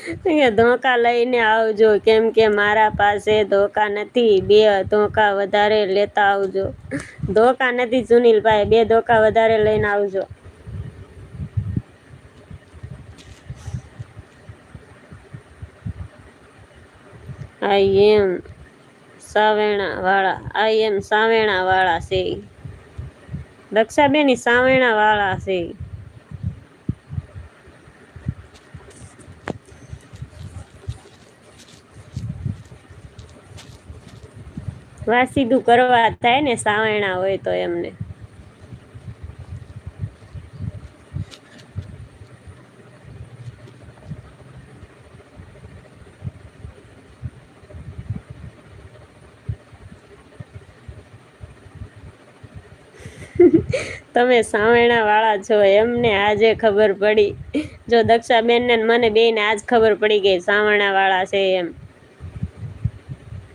અહીંયા ધોકા લઈને આવજો, કેમ કે મારા પાસે ધોકા નથી. 2 ધોકા વધારે લેતા આવજો. ધોકા નથી સુનિલભાઈ, 2 ધોકા વધારે લઈને આવજો. આઈ એમ સાવેણા વાળા છે. દક્ષાબેન સાવેણા વાળા છે. વાસીદું કરવા થાય ને સાવેણા હોય તો એમને. તમે સાવેણા વાળા છો એમને આજે ખબર પડી. જો દક્ષાબેન ને મને બેને આજ ખબર પડી ગઈ સાવેણા વાળા છે એમ.